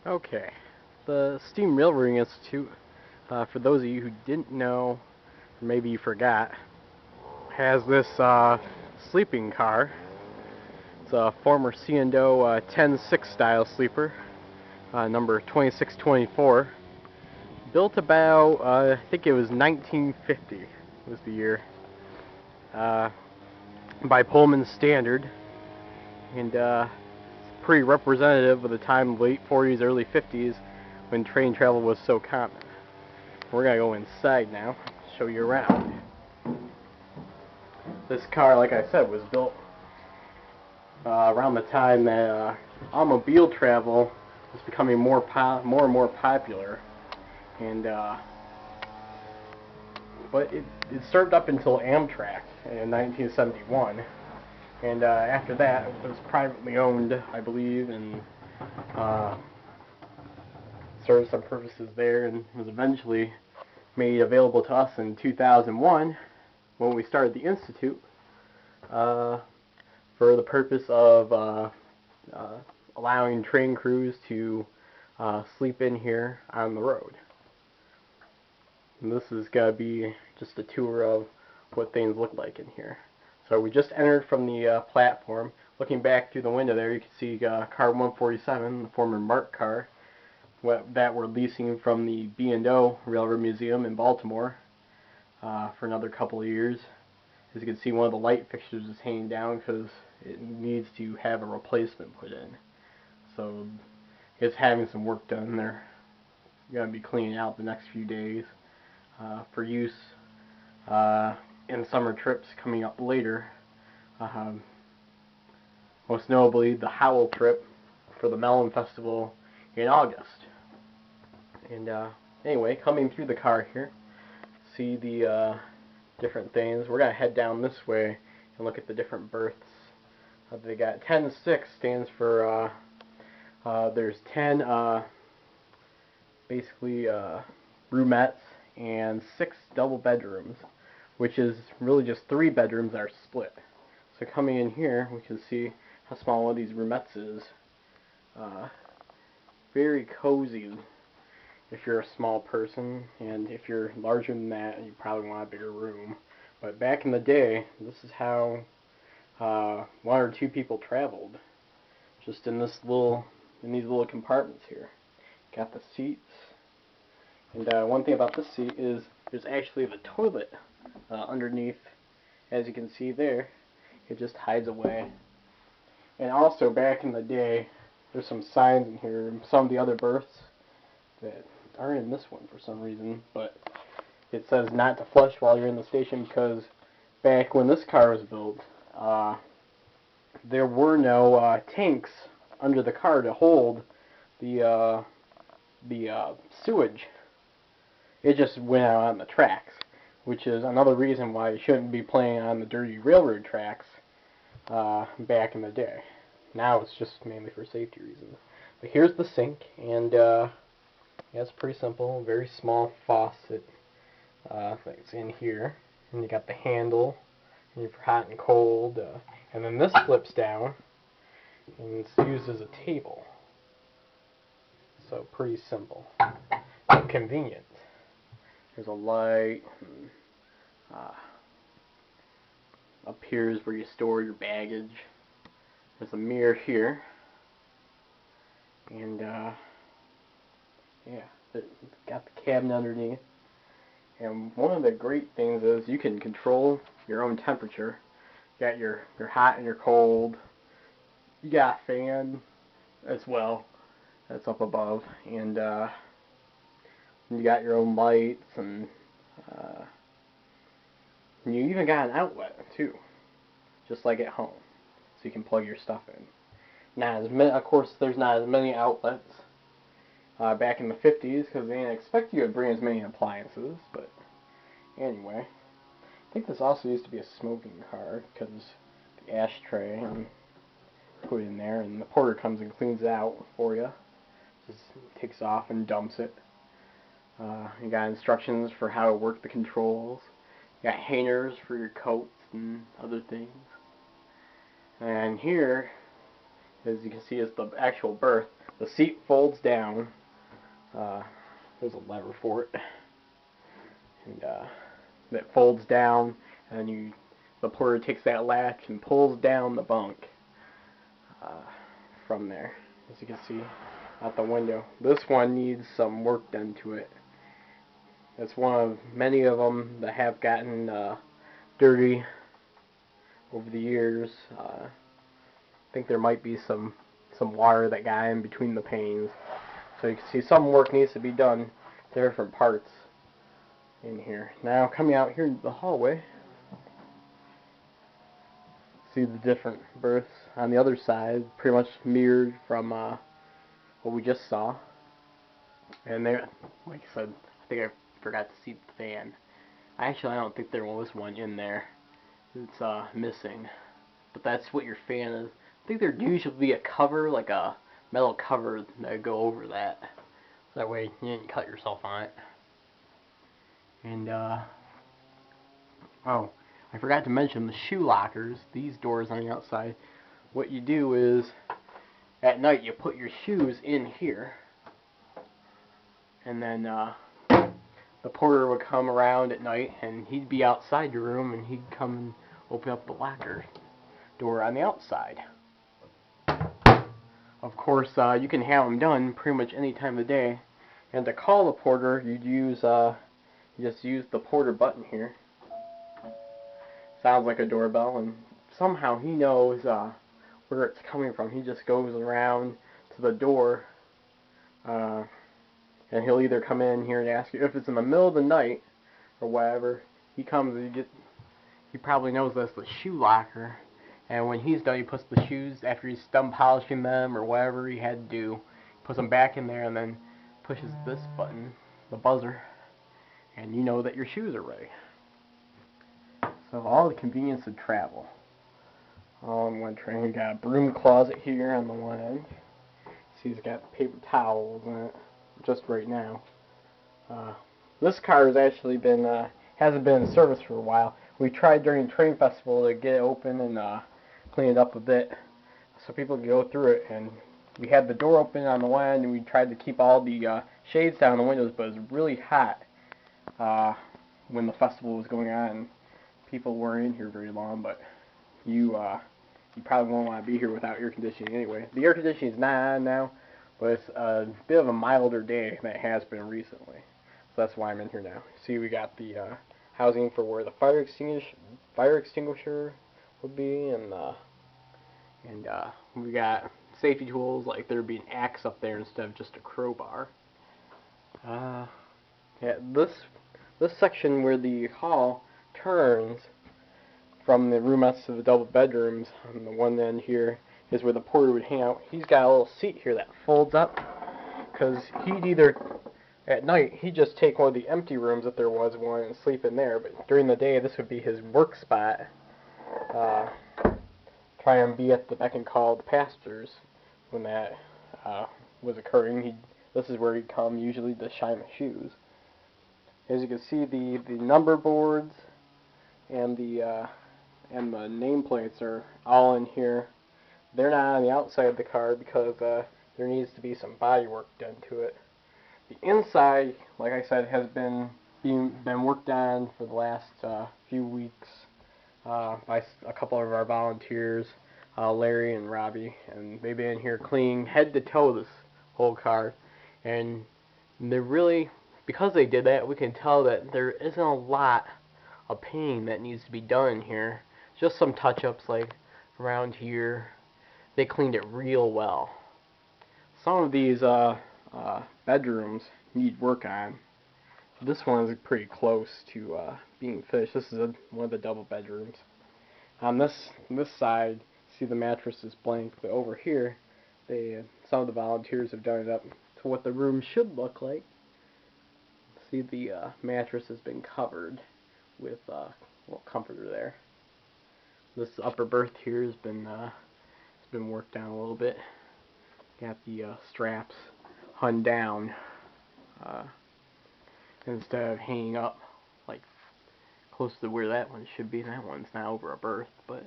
Okay, the Steam Railroading Institute, for those of you who didn't know, or maybe you forgot, has this sleeping car. It's a former C&O 10-6 style sleeper, number 2624, built about, I think it was 1950 was the year, uh, by Pullman standard, and it's pretty representative of the time, late 40s, early 50s, when train travel was so common. We're gonna go inside now, show you around. This car, like I said, was built around the time that automobile travel was becoming more and more popular, and but it served up until Amtrak in 1971, and after that it was privately owned, I believe, and served some purposes there, and was eventually made available to us in 2001 when we started the Institute, for the purpose of allowing train crews to sleep in here on the road. And this is going to be just a tour of what things look like in here. So we just entered from the platform. Looking back through the window there, you can see car 147, the former Mark car, that we're leasing from the B&O Railroad Museum in Baltimore for another couple of years. As you can see, one of the light fixtures is hanging down because it needs to have a replacement put in. So it's having some work done there. Going to be cleaning out the next few days for use in summer trips coming up later. Most notably the Howell trip for the Melon Festival in August. And anyway, coming through the car here, see the different things. We're going to head down this way and look at the different berths. They got 10-6 stands for there's 10 basically roomettes and 6 double bedrooms, which is really just 3 bedrooms that are split. So coming in here, we can see how small one of these roomettes is. Very cozy if you're a small person, and if you're larger than that, you probably want a bigger room. But back in the day, this is how 1 or 2 people traveled, just in these little compartments here. Got the seats, and one thing about this seat is there's actually the toilet underneath. As you can see there, it just hides away. And also, back in the day, there's some signs in here, some of the other berths that aren't in this one for some reason, but it says not to flush while you're in the station, because back when this car was built, there were no tanks under the car to hold the sewage. It just went out on the tracks, which is another reason why you shouldn't be playing on the dirty railroad tracks back in the day. Now it's just mainly for safety reasons. But here's the sink, and yeah, it's pretty simple. Very small faucet that's in here, and you got the handle, and for hot and cold, and then this flips down, and it's used as a table. So pretty simple, and convenient. There's a light, and up here is where you store your baggage. There's a mirror here, and yeah, it's got the cabinet underneath. And one of the great things is you can control your own temperature. You got your hot and your cold. You got a fan as well that's up above, and you got your own lights, and you even got an outlet too, just like at home, so you can plug your stuff in. Now, of course, there's not as many outlets back in the 50s, because they didn't expect you to bring as many appliances. But anyway, I think this also used to be a smoking car, because the ashtray and put it in there, and the porter comes and cleans it out for you. Just takes off and dumps it. You got instructions for how to work the controls. You got hangers for your coats and other things. And here, as you can see, is the actual berth. the seat folds down. There's a lever for it, and it folds down, and the porter takes that latch and pulls down the bunk from there, as you can see out the window. This one needs some work done to it. It's one of many of them that have gotten dirty over the years. I think there might be some water that got in between the panes. So you can see some work needs to be done to different parts in here. Now coming out here in the hallway, see the different berths on the other side, pretty much mirrored from what we just saw. And there, like I said, I think I forgot to seat the fan. Actually, I don't think there was one in there. It's missing. But that's what your fan is. I think there'd usually be a cover, like a metal cover that would go over that. So that way you didn't cut yourself on it. And, oh, I forgot to mention the shoe lockers, these doors on the outside. What you do is, at night you put your shoes in here. And then, the porter would come around at night and he'd be outside your room and he'd come and open up the locker door on the outside. Of course, you can have them done pretty much any time of the day. And to call the porter, you'd use you just use the porter button here. Sounds like a doorbell, and somehow he knows where it's coming from. He just goes around to the door, and he'll either come in here and ask you if it's in the middle of the night or whatever. He comes and he probably knows that's the shoe locker. And when he's done, he puts the shoes, after he's done polishing them or whatever he had to do, puts them back in there and then pushes this button, the buzzer, and you know that your shoes are ready. So all the convenience of travel. All in one train. You got a broom closet here on the one end. See, he's got paper towels in it, just right now. This car has actually been, hasn't been in service for a while. We tried during the train festival to get it open and clean it up a bit so people could go through it, and we had the door open on the one end and we tried to keep all the shades down on the windows, but it was really hot when the festival was going on. People weren't in here very long, but you probably won't want to be here without air conditioning anyway. The air conditioning is not on now, but it's a bit of a milder day than it has been recently, so that's why I'm in here now. See, we got the housing for where the fire extinguisher would be, and we got safety tools, like there'd be an axe up there instead of just a crowbar. Yeah, this section where the hall turns from the roomettes to the double bedrooms on the one end here is where the porter would hang out. He's got a little seat here that folds up, because he'd either, at night, he'd just take one of the empty rooms if there was one and sleep in there, but during the day this would be his work spot. Try and be at the beck and call of the passengers when that was occurring. This is where he'd come usually to shine the shoes. As you can see, the number boards and the nameplates are all in here. They're not on the outside of the car because there needs to be some body work done to it. The inside, like I said, has been worked on for the last few weeks by a couple of our volunteers, Larry and Robbie, and they've been in here cleaning head to toe this whole car. And they're really, because they did that, we can tell that there isn't a lot of painting that needs to be done in here. Just some touch-ups, like around here. They cleaned it real well. Some of these bedrooms need work on. This one is pretty close to being finished. This is one of the double bedrooms. On this side, see the mattress is blank, but over here, some of the volunteers have done it up to what the room should look like. See, the mattress has been covered with a little comforter there. This upper berth here has been worked down a little bit. Got the straps hung down instead of hanging up like close to where that one should be. That one's now over a berth, but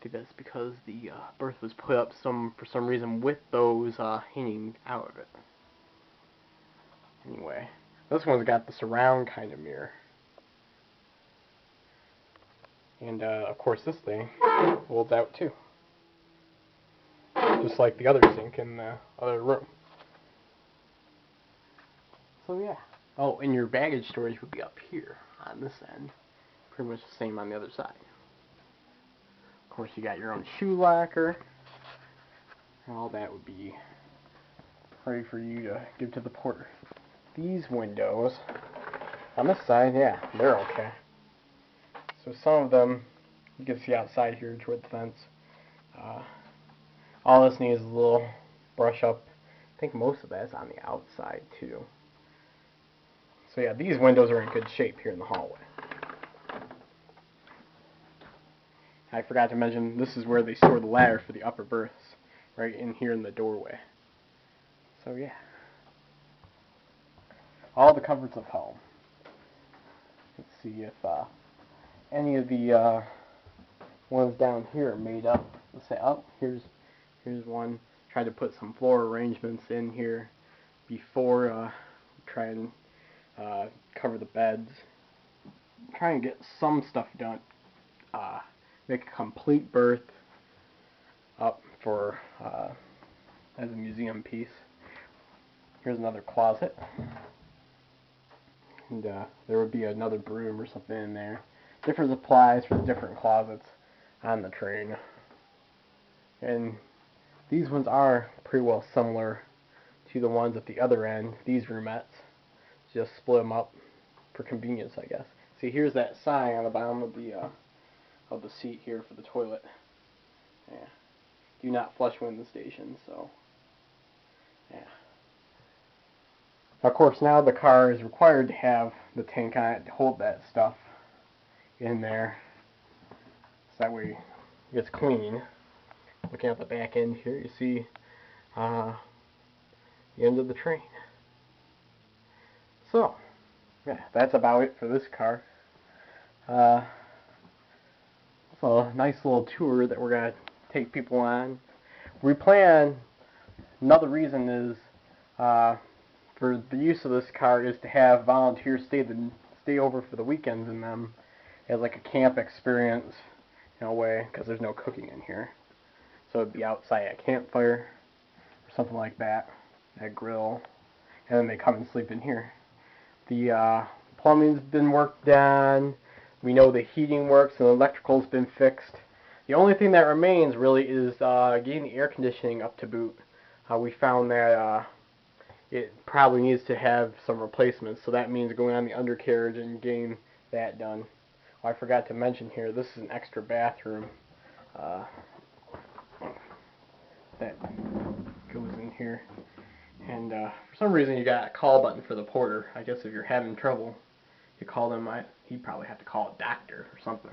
think that's because the berth was put up for some reason with those hanging out of it. Anyway, this one's got the surround kind of mirror. And of course this thing folds out too. Just like the other sink in the other room. So yeah. Oh, and your baggage storage would be up here on this end. Pretty much the same on the other side. Of course you got your own shoe locker. And all that would be ready for you to give to the porter. These windows on this side, yeah, they're okay. So some of them you can see outside here toward the fence. All this needs is a little brush up. I think most of that's on the outside too. So yeah, these windows are in good shape here in the hallway. I forgot to mention, this is where they store the ladder for the upper berths, right in here in the doorway. So yeah, all the comforts of home. Let's see if any of the ones down here are made up. Let's say, oh, here's one. Tried to put some floor arrangements in here before try and cover the beds. Try and get some stuff done. Make a complete berth up for as a museum piece. Here's another closet, and there would be another broom or something in there. Different supplies for the different closets on the train. And these ones are pretty well similar to the ones at the other end. These roomettes, just split them up for convenience, I guess. See, here's that sign on the bottom of the seat here for the toilet. Yeah. Do not flush when in the station, so yeah. Of course, now the car is required to have the tank on it to hold that stuff in there, so that way it gets clean. Looking at the back end here, you see the end of the train. So, yeah, that's about it for this car. So, a nice little tour that we're going to take people on. We plan, another reason is, for the use of this car is to have volunteers stay over for the weekends in them as like a camp experience in a way, because there's no cooking in here. So it'd be outside at a campfire or something like that, at a grill, and then they come and sleep in here. The plumbing's been worked on. We know the heating works and the electrical's been fixed. The only thing that remains really is getting the air conditioning up to boot. We found that it probably needs to have some replacements, so that means going on the undercarriage and getting that done. Oh, I forgot to mention here, this is an extra bathroom that goes in here. And for some reason you got a call button for the porter. I guess if you're having trouble, you call them. He'd probably have to call a doctor or something.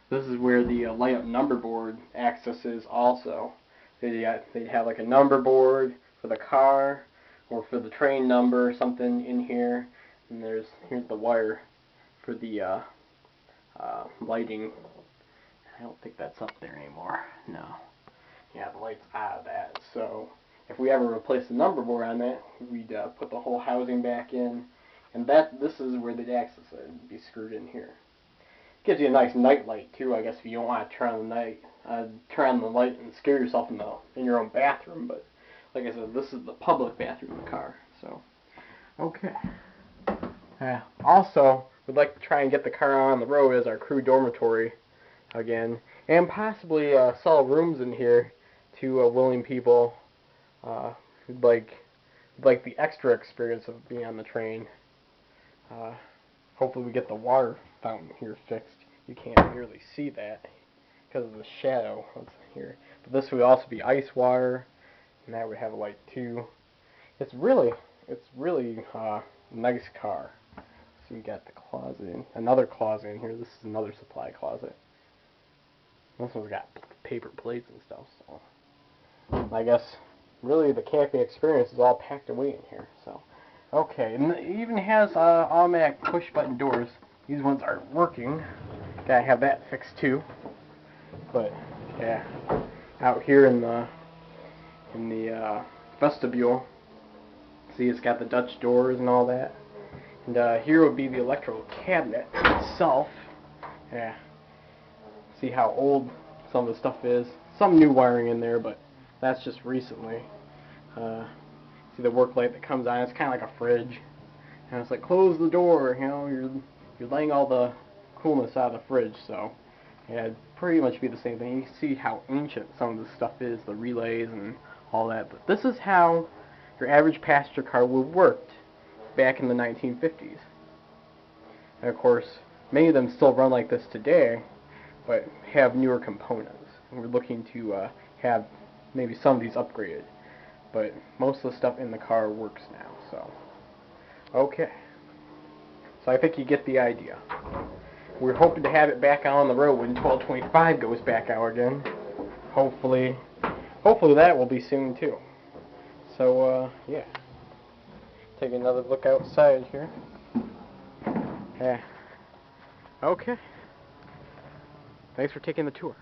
This is where the light up number board access is also. They'd have like a number board for the car or for the train number or something in here. And here's the wire for the lighting. I don't think that's up there anymore. No. Yeah, the light's out of that. So if we ever replace the number board on that, we'd put the whole housing back in. And this is where they'd access it. It'd be screwed in here. Gives you a nice night light too, I guess, if you don't want to turn on the light and scare yourself in your own bathroom. But like I said, this is the public bathroom in the car. So okay. Also, we'd like to try and get the car on the road as our crew dormitory again, and possibly sell rooms in here to willing people who'd like the extra experience of being on the train. Hopefully we get the water fountain here fixed. You can't really see that because of the shadow that's here. But this would also be ice water, and that would have a light too. It's really nice car. So you got the closet, another closet in here. This is another supply closet. This one's got paper plates and stuff. So I guess really the camping experience is all packed away in here. So. Okay, and it even has automatic push button doors. These ones aren't working. Gotta have that fixed too. But Yeah, out here in the vestibule. See, it's got the Dutch doors and all that. And here would be the electrical cabinet itself. Yeah. See how old some of the stuff is. Some new wiring in there, but that's just recently. See the work light that comes on. It's kind of like a fridge. And it's like, close the door. You know, you're letting all the coolness out of the fridge. So yeah, it'd pretty much be the same thing. You can see how ancient some of this stuff is, the relays and all that. But this is how your average passenger car would have worked back in the 1950s. And of course, many of them still run like this today, but have newer components. And we're looking to have maybe some of these upgraded. But most of the stuff in the car works now. So, okay. So I think you get the idea. We're hoping to have it back out on the road when 1225 goes back out again. Hopefully that will be soon too. So, yeah. Take another look outside here. Yeah. Okay. Thanks for taking the tour.